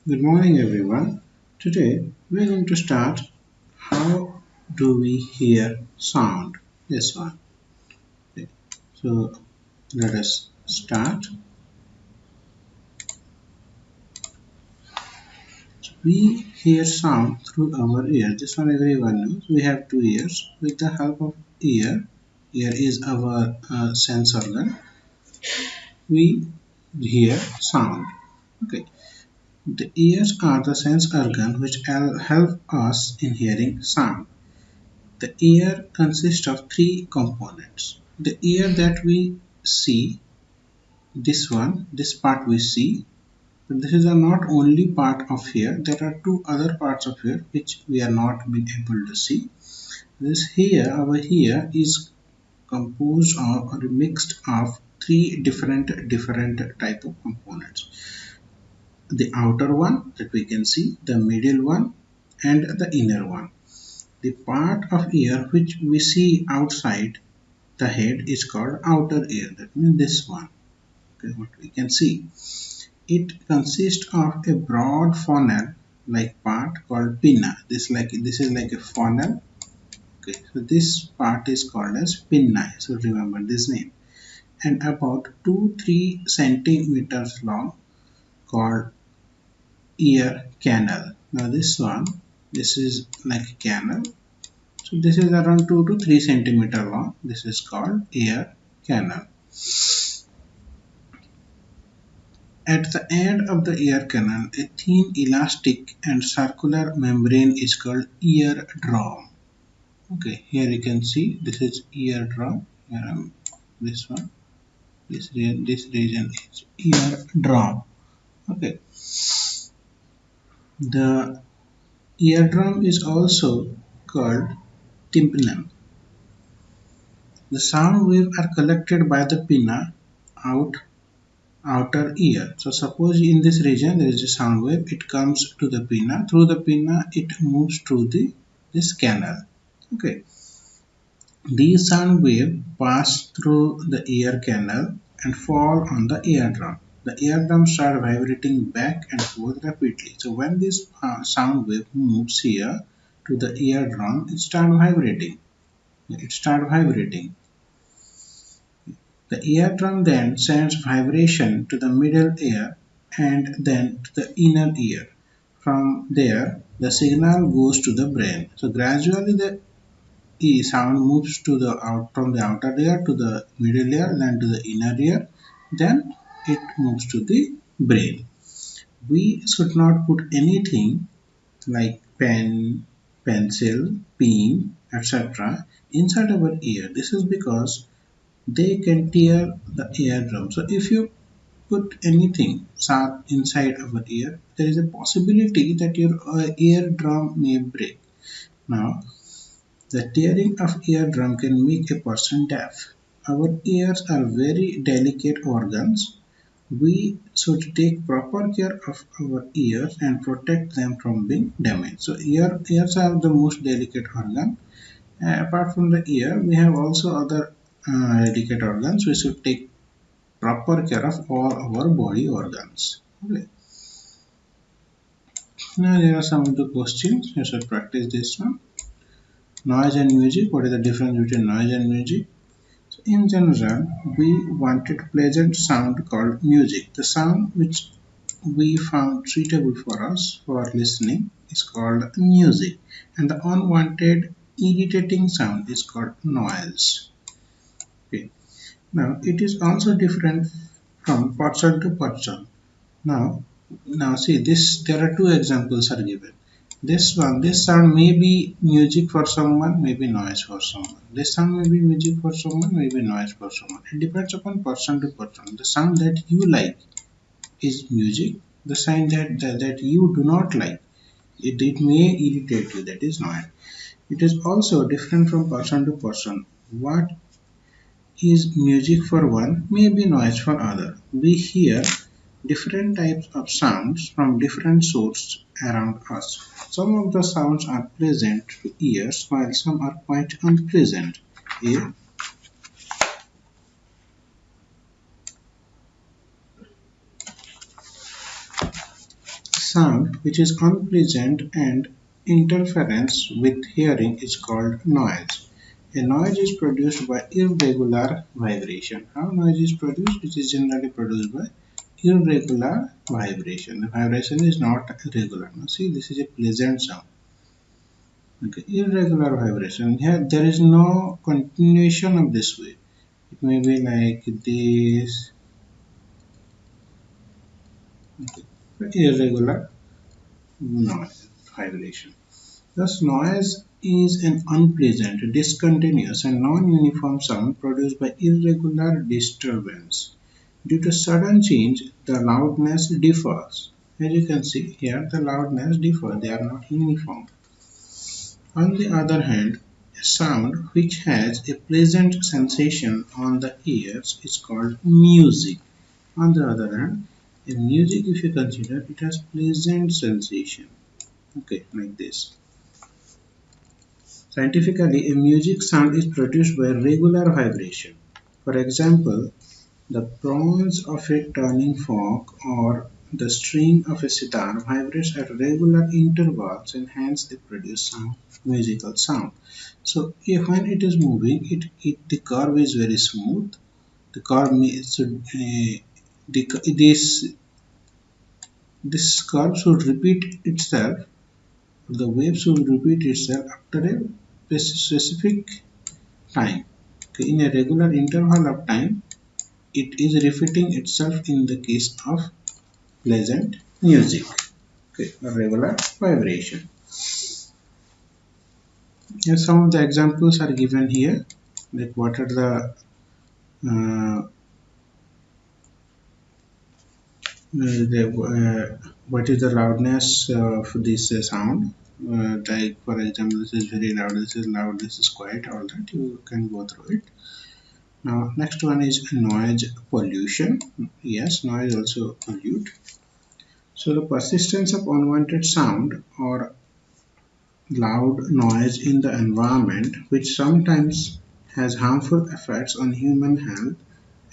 Good morning, everyone. Today we're going to start how do we hear sound? This one. Okay. So let us start. We hear sound through our ears. This one everyone knows. We have two ears. With the help of ear is our sense organ. We hear sound. Okay. The ears are the sense organ which help us in hearing sound. The ear consists of three components. The ear that we see, this part we see, but this is not only part of ear. There are two other parts of ear which we are not being able to see. Our ear is composed of or mixed of three different type of components. The outer one that we can see, the middle one, and the inner one. The part of ear which we see outside the head is called outer ear. That means this one. Okay, what we can see. It consists of a broad funnel like part called pinna. This is like a funnel. Okay, so this part is called as pinna. So remember this name. And about 2-3 centimeters long called ear canal. Now this is like a canal. So this is around 2 to 3 centimeter long. This is called ear canal. At the end of the ear canal, a thin elastic and circular membrane is called eardrum. Okay, here you can see this is eardrum. Here this one, this region is eardrum. Okay, the eardrum is also called tympanum. The sound waves are collected by the pinna out outer ear. So suppose in this region there is a sound wave, it comes to the pinna. Through the pinna it moves through this canal. Okay. These sound waves pass through the ear canal and fall on the eardrum. The eardrum starts vibrating back and forth rapidly. So when this sound wave moves here to the eardrum, it starts vibrating. It starts vibrating. The eardrum then sends vibration to the middle ear and then to the inner ear. From there, the signal goes to the brain. So gradually the sound moves from the outer ear to the middle ear, then to the inner ear, then it moves to the brain. We should not put anything like pen, pencil, pin, etc. inside our ear. This is because they can tear the eardrum. So if you put anything sharp inside our ear, there is a possibility that your eardrum may break. Now, the tearing of eardrum can make a person deaf. Our ears are very delicate organs. We should take proper care of our ears and protect them from being damaged. So ears are the most delicate organ. Apart from the ear, we have also other delicate organs. We should take proper care of all our body organs. Okay. Now there are some of the questions. You should practice this one. Noise and music. What is the difference between noise and music? So in general, we wanted pleasant sound called music. The sound which we found suitable for us for listening is called music, and the unwanted irritating sound is called noise. Okay. Now it is also different from person to person. Now, now see this. There are two examples are given. This sound may be music for someone, maybe noise for someone. This sound may be music for someone, maybe noise for someone. It depends upon person to person. The sound that you like is music. The sound that you do not like, it may irritate you. That is noise. It is also different from person to person. What is music for one may be noise for other. We hear different types of sounds from different sources around us. Some of the sounds are pleasant to ears while some are quite unpleasant. A sound which is unpleasant and interference with hearing is called noise. A noise is produced by irregular vibration. How noise is produced? It is generally produced by irregular vibration. The vibration is not regular. Now see, this is a pleasant sound. Okay, irregular vibration. Here there is no continuation of this wave. It may be like this. Okay. Irregular noise vibration. Thus, noise is an unpleasant, discontinuous, and non-uniform sound produced by irregular disturbance. Due to sudden change, the loudness differs. As you can see here, the loudness differs; they are not uniform. On the other hand, a sound which has a pleasant sensation on the ears is called music. On the other hand, a music, if you consider, it has pleasant sensation. Okay, like this. Scientifically, a music sound is produced by regular vibration. For example, the prongs of a tuning fork or the string of a sitar vibrates at regular intervals and hence they produce some musical sound. So when it is moving, the curve is very smooth. The curve should this curve should repeat itself. The wave should repeat itself after a specific time. Okay, in a regular interval of time, it is repeating itself in the case of pleasant music. Okay, a regular vibration. Yes, some of the examples are given here. Like what are what is the loudness of this sound? Like for example, this is very loud, this is loud, this is quiet. All that you can go through it. Now, next one is noise pollution. Yes, noise also pollute. So the persistence of unwanted sound or loud noise in the environment, which sometimes has harmful effects on human health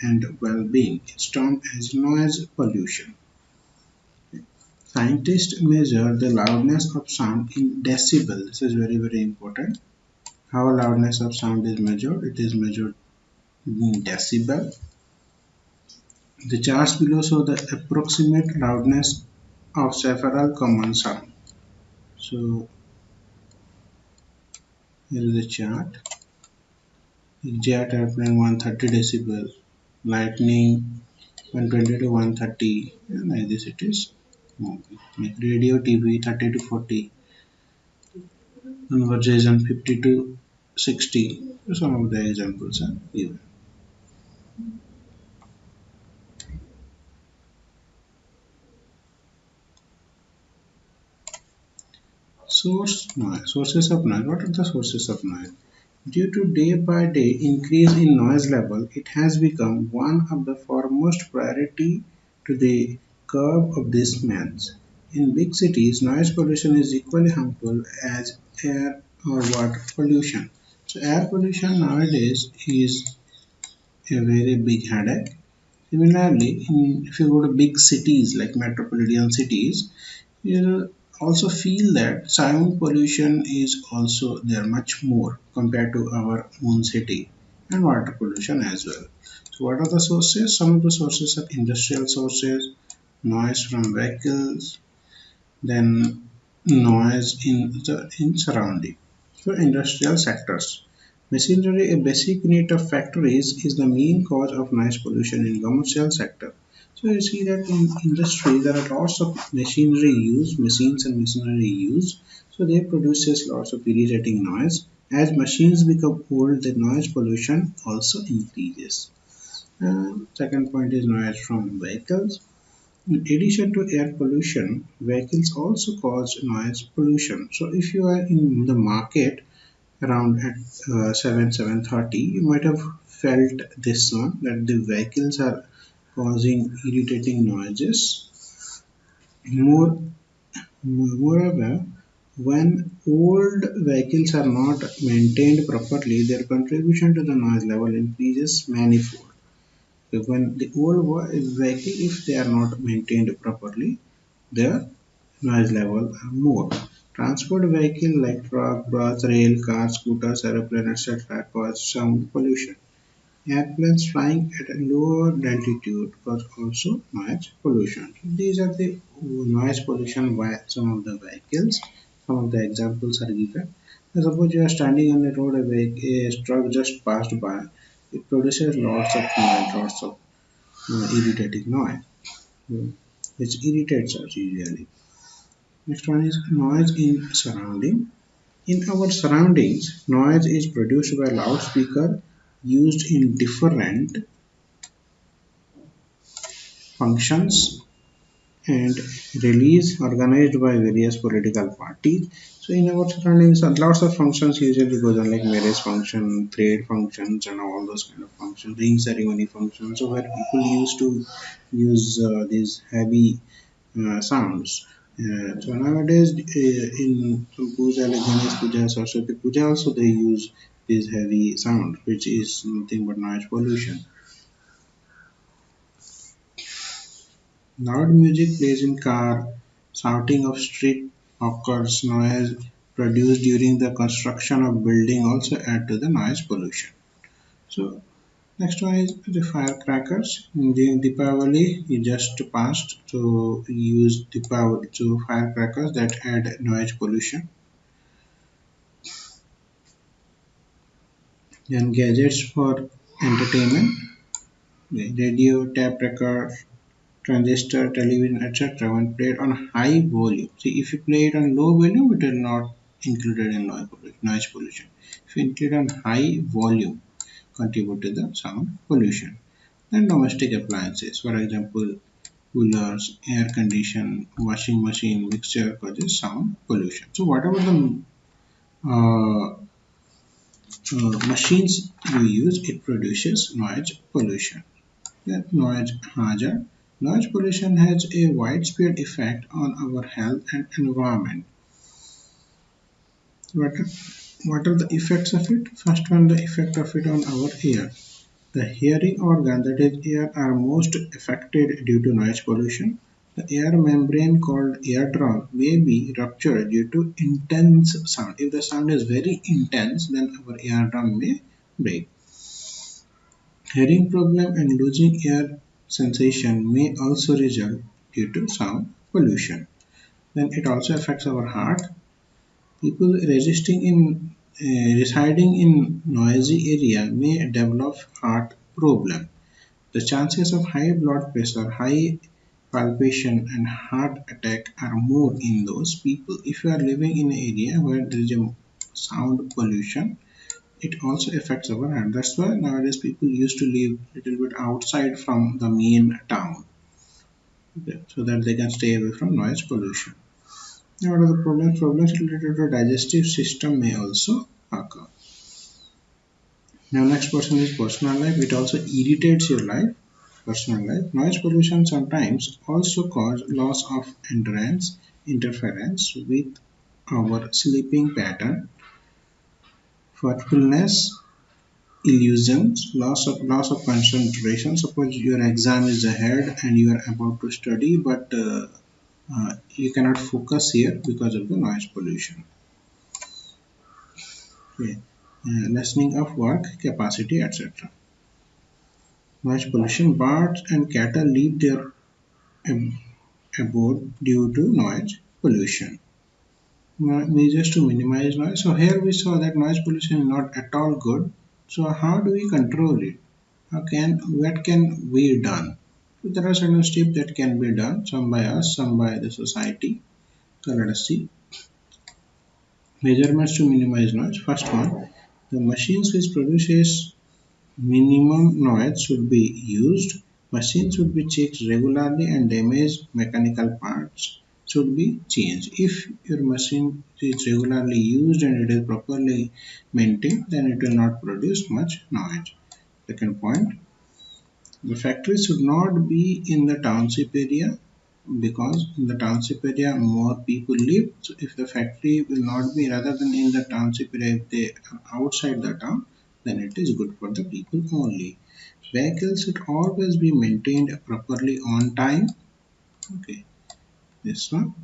and well-being, is termed as noise pollution. Scientists measure the loudness of sound in decibel. This is very, very important. How loudness of sound is measured? It is measured in decibel. The charts below show the approximate loudness of several common sounds. So here is the chart. Jet airplane 130 decibel, lightning 120 to 130, and like this it is moving. Like radio TV 30 to 40, conversation 50 to 60. Some of the examples are given. Sources of noise. What are the sources of noise? Due to day-by-day increase in noise level, it has become one of the foremost priority to the curb of these means. In big cities, noise pollution is equally harmful as air or water pollution. So air pollution nowadays is a very big headache. Similarly, if you go to big cities like metropolitan cities, you'll also feel that sound pollution is also there much more compared to our own city, and water pollution as well. So what are the sources? Some of the sources are industrial sources, noise from vehicles, then noise in surrounding. So industrial sectors. Machinery, a basic unit of factories, is the main cause of noise pollution in commercial sector. So you see that in industry there are lots of machinery used, machines and machinery used. So they produces lots of irritating noise. As machines become old, the noise pollution also increases. Second point is noise from vehicles. In addition to air pollution, vehicles also cause noise pollution. So if you are in the market around at 7:30, you might have felt this one that the vehicles are causing irritating noises. More, Moreover, when old vehicles are not maintained properly, their contribution to the noise level increases manifold. When the old vehicle, if they are not maintained properly, their noise level are more. Transport vehicle like truck, bus, rail, cars, scooters, aeroplane, etc. cause sound pollution. Airplanes flying at a lower altitude cause also noise pollution. These are the noise pollution by some of the vehicles. Some of the examples are given. Suppose you are standing on the road, a truck just passed by. It produces lots of noise, lots of irritating noise, which irritates us usually. Next one is noise in surrounding. In our surroundings, noise is produced by loudspeaker used in different functions and release organized by various political parties. So in our surroundings, lots of functions usually goes on like marriage function, trade functions, and all those kind of functions, ring ceremony functions. So where people used to use these heavy sounds. So nowadays, in some puja like Ganesh puja, Saraswati puja, also they use these heavy sounds, which is nothing but noise pollution. Loud music plays in car, shouting of street hawkers, noise produced during the construction of building also add to the noise pollution. So next one is the firecrackers. During Deepavali, we just passed to use Deepavali to firecrackers that add noise pollution. Then gadgets for entertainment, radio, tape record, transistor, television, etc. when played on high volume. See, if you play it on low volume, it will not included in noise pollution. If you include on high volume, contribute to the sound pollution. Then domestic appliances, for example, coolers, air condition, washing machine, mixer causes sound pollution. So whatever the machines you use, it produces noise pollution. Then noise hazard. Noise pollution has a widespread effect on our health and environment. What are, what are the effects of it? First one, the effect of it on our ear. The hearing organ, that is ear, are most affected due to noise pollution. The air membrane called eardrum may be ruptured due to intense sound. If the sound is very intense, then our eardrum may break. Hearing problem and losing ear sensation may also result due to sound pollution. Then it also affects our heart. People residing in noisy area may develop heart problem. The chances of high blood pressure, high palpitation, and heart attack are more in those people. If you are living in an area where there is a sound pollution, it also affects our heart. That's why nowadays people used to live a little bit outside from the main town, okay, so that they can stay away from noise pollution. Now, what are the problems? Problems related to digestive system may also occur. Now, next person is personal life. It also irritates your life. Personal life. Noise pollution sometimes also cause loss of endurance, interference with our sleeping pattern, forgetfulness, illusions, loss of concentration. Suppose your exam is ahead and you are about to study, but you cannot focus here because of the noise pollution. Okay. Lessening of work capacity, etc. Noise pollution. Birds and cattle leave their abode due to noise pollution. Measures to minimize noise. So here we saw that noise pollution is not at all good. So how do we control it? What can be done? So there are certain steps that can be done, some by us, some by the society. So let us see. Measurements to minimize noise. First one, the machines which produces minimum noise should be used. Machines should be checked regularly and damaged mechanical parts should be changed. If your machine is regularly used and it is properly maintained, then it will not produce much noise. Second point, the factory should not be in the township area because in the township area more people live. So if the factory will not be rather than in the township area, if they are outside the town, then it is good for the people only. Vehicles should always be maintained properly on time. Okay, this one.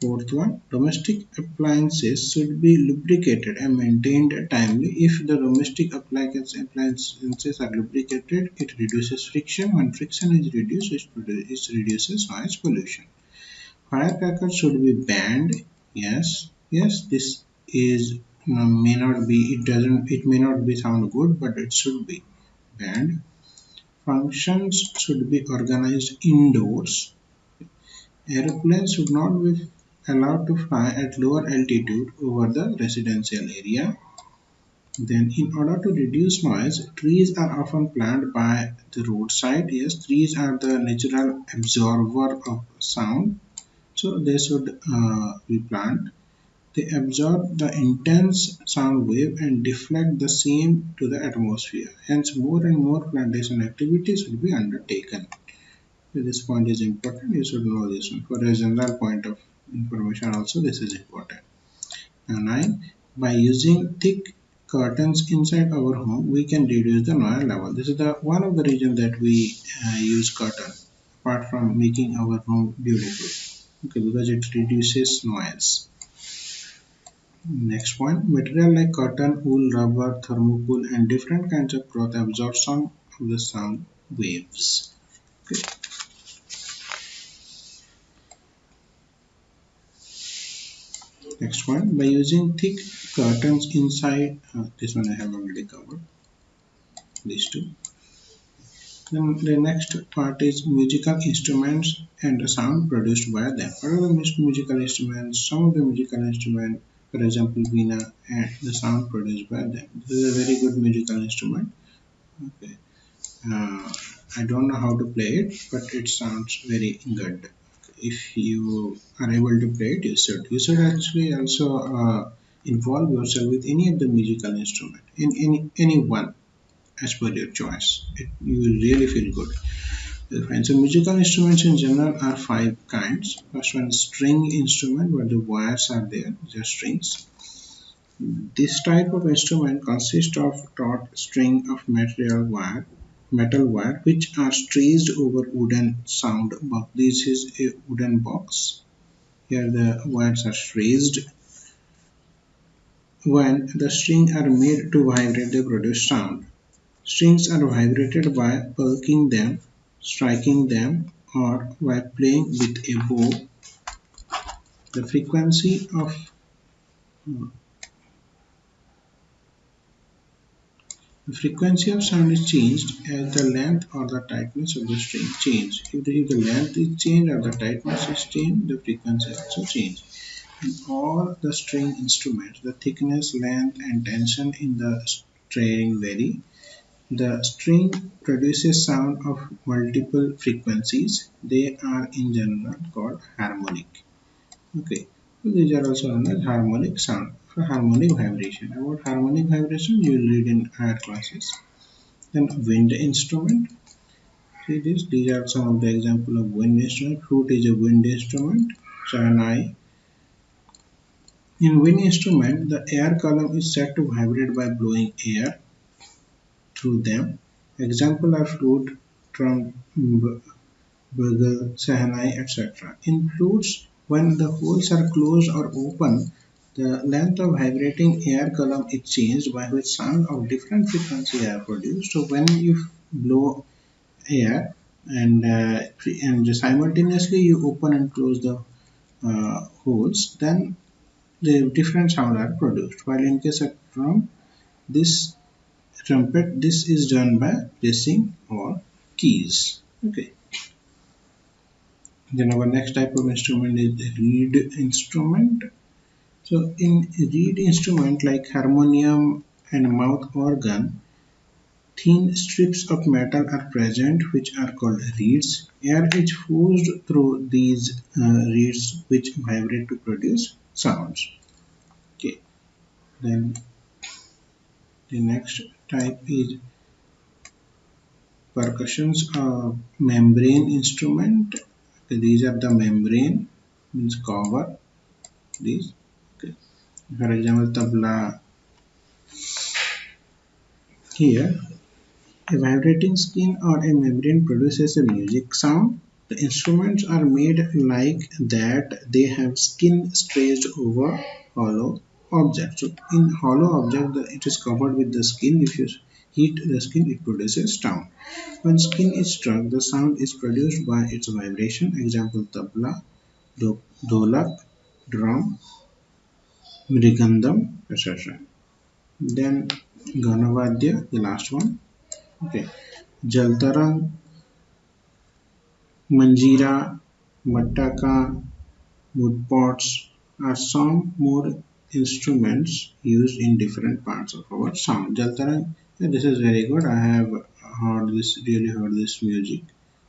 Fourth one, domestic appliances should be lubricated and maintained timely. If the domestic appliances are lubricated, it reduces friction. When friction is reduced, it reduces noise pollution. Firecrackers should be banned. Yes, this is may not be. It may not be sound good, but it should be banned. Functions should be organized indoors. Airplanes should not be allowed to fly at lower altitude over the residential area. Then, in order to reduce noise, trees are often planted by the roadside. Yes, trees are the natural absorber of sound, so they should be planted. They absorb the intense sound wave and deflect the same to the atmosphere. Hence, more and more plantation activities should be undertaken. So this point is important. You should know this one. For a general point of information, also this is important. Now, 9. By using thick curtains inside our home, we can reduce the noise level. This is the one of the reasons that we use curtain, apart from making our home beautiful. Okay, because it reduces noise. Next point, material like cotton, wool, rubber, thermocol and different kinds of cloth absorb some of the sound waves. Okay. Next one, by using thick curtains inside, this one I have already covered, these two. Then the next part is musical instruments and the sound produced by them. What are the musical instruments? Some of the musical instruments, for example, veena, and the sound produced by them. This is a very good musical instrument. Okay. I don't know how to play it, but it sounds very good. If you are able to play it, you should. You should actually also involve yourself with any of the musical instrument, in any one as per your choice. You will really feel good. Fine. So musical instruments in general are 5 kinds. First one is string instrument, where the wires are there, just strings. This type of instrument consists of taut string of metal wire, which are stretched over wooden sound box. This is a wooden box. Here the wires are stretched. When the strings are made to vibrate, they produce sound. Strings are vibrated by plucking them, striking them, or by playing with a bow. The frequency of sound is changed as the length or the tightness of the string change. If the length is changed or the tightness is changed, the frequency also change. In all the string instruments, the thickness, length, and tension in the string vary. The string produces sound of multiple frequencies. They are in general called harmonic. Okay, so these are also known as harmonic sound or harmonic vibration. About harmonic vibration, you will read in higher classes. Then wind instrument. See this? These are some of the example of wind instrument. Flute is a wind instrument. Shahnai. In wind instrument, the air column is set to vibrate by blowing air through them. Example are flute, drum, bugle, Shahnai, etc. In flutes, when the holes are closed or open, the length of vibrating air column is changed, by which sound of different frequency are produced. So when you blow air and simultaneously you open and close the holes, then the different sound are produced. While in case of drum, this trumpet, this is done by pressing or keys. Okay. Then our next type of instrument is the reed instrument. So in reed instrument like harmonium and mouth organ, thin strips of metal are present which are called reeds. Air is forced through these reeds which vibrate to produce sounds. Okay. Then the next type is percussions membrane instrument. Okay, these are the membrane, means cover these. Okay. For example, tabla. Here, a vibrating skin or a membrane produces a music sound. The instruments are made like that they have skin stretched over hollow object. So in hollow object, it is covered with the skin. If you heat the skin, it produces sound. When skin is struck, the sound is produced by its vibration. Example: tabla, dholak, drum, mrigandam, etc. Then Ganavadya, the last one. Okay. Jaltarang, Manjira, Mattaka, woodpots are some more instruments used in different parts of our sound. Jaltarang, yeah, this is very good. I have really heard this music.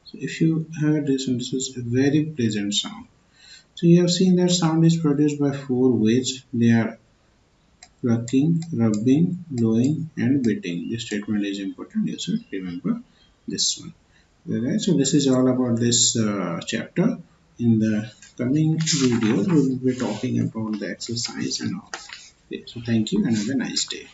So if you heard this, and this is a very pleasant sound. So you have seen that sound is produced by four ways. They are plucking, rubbing, blowing, and beating. This statement is important. You should remember this one. Alright, so this is all about this chapter. In the coming videos, we will be talking about the exercise and all. Okay, so thank you and have a nice day.